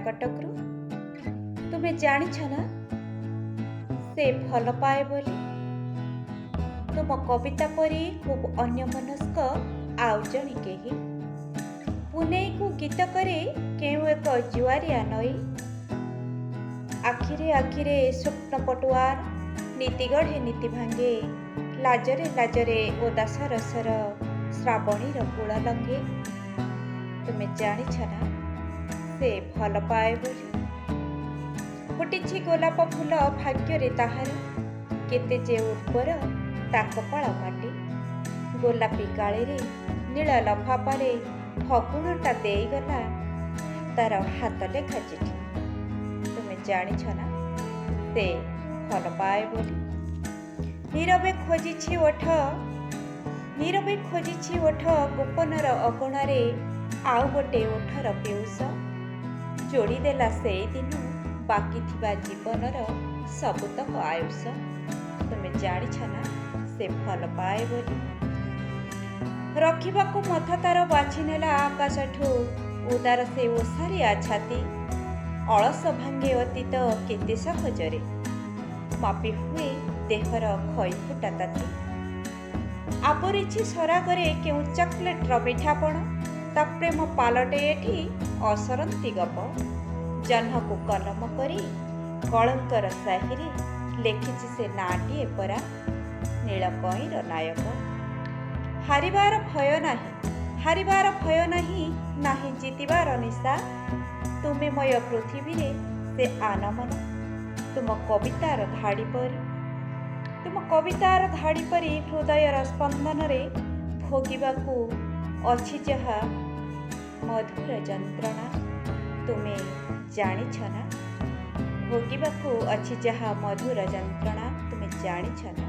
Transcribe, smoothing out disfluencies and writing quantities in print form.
କଟକରୁ। ତୁମେ ଜାଣିଛ ନା ସେ ଭଲ ପାଏ ବୋଲି? ତୁମ କବିତା ପରି ଖୁବ୍ ଅନ୍ୟମନସ୍କ ଆଉ ଜଣେ କେହି। ପୁନେଇକୁ ଗୀତ କରି କେଉଁ ଏକ ଜୁଆରିଆ ନଈ। ଆଖିରେ ଆଖିରେ ସ୍ୱପ୍ନ ପଟୁଆର, ନୀତି ଗଢ଼େ ନୀତି ଭାଙ୍ଗେ। ଲାଜରେ ଲାଜରେ ଓଦା ସରସର ଶ୍ରାବଣୀର କୂଳ ଲଙ୍ଗେ। ତୁମେ ଜାଣିଛ ନା ସେ ଭଲ ପାଏ ବୋଲି? ଫୁଟିଛି ଗୋଲାପ ଫୁଲ ଭାଗ୍ୟରେ ତାହାର, କେତେ ଯେ ଉର୍ବର ତା କପାଳ ମାଟି। ଗୋଲାପୀ କାଳିରେ ନୀଳ ଲଫାପାରେ ଫଗୁଣଟା ଦେଇଗଲା ତାର ହାତ ଲେଖା ଚିଠି। ତୁମେ ଜାଣିଛ ନା ସେ ଭଲ ପାଏ ବୋଲି? ନୀରବେ ଖୋଜିଛି ଓଠ ଗୋପନର ଅଗଣାରେ, ଆଉ ଗୋଟେ ଓଠର ପିଉଷ ଯୋଡ଼ିଦେଲା ସେଇଦିନ ବାକି ଥିବା ଜୀବନର ସବୁତକ ଆୟୁଷ। ତୁମେ ଜାଣିଛ ନା ସେ ଭଲ ପାଏ ବୋଲି? ରଖିବାକୁ ମଥ ତାର ବାଛି ନେଲା ଆକାଶଠୁ, ଉଦାର ସେ ଓସାରିଆ ଛାତି। ଅଳସ ଭାଙ୍ଗେ ଅତୀତ କେତେ ସହଜରେ, ମାପି ହୁଏ ଦେହର ଖଇ ଫୁଟା ତାତି। ଆବରିଛି ସରାଗରେ କେଉଁ ଚକୋଲେଟ୍ର ମିଠାପଣ, ତା ପ୍ରେମ ପାଲଟେ ଏଠି ଅସରନ୍ତି ଗପ। ଜହ୍ନକୁ କଲମ କରି କଳଙ୍କର ସାହିରେ ଲେଖିଛି ସେ ନାଁଟିଏ ପରା, ନୀଳକଇଁର ନାୟକ। ହାରିବାର ଭୟ ନାହିଁ, ନାହିଁ ଜିତିବାର ନିଶା। ତୁମେମୟ ପୃଥିବୀରେ ସେ ଆନମନ, ତୁମ କବିତାର ଧାଡ଼ି ପରି ହୃଦୟର ସ୍ପନ୍ଦନରେ ଭୋଗିବାକୁ ଅଛି ଯାହା ମଧୁର ଯନ୍ତ୍ରଣା। ତୁମେ ଜାଣିଛ ନା ଭୋଗିବାକୁ ଅଛି ଯାହା ମଧୁର ଯନ୍ତ୍ରଣା। ତୁମେ ଜାଣିଛ ନା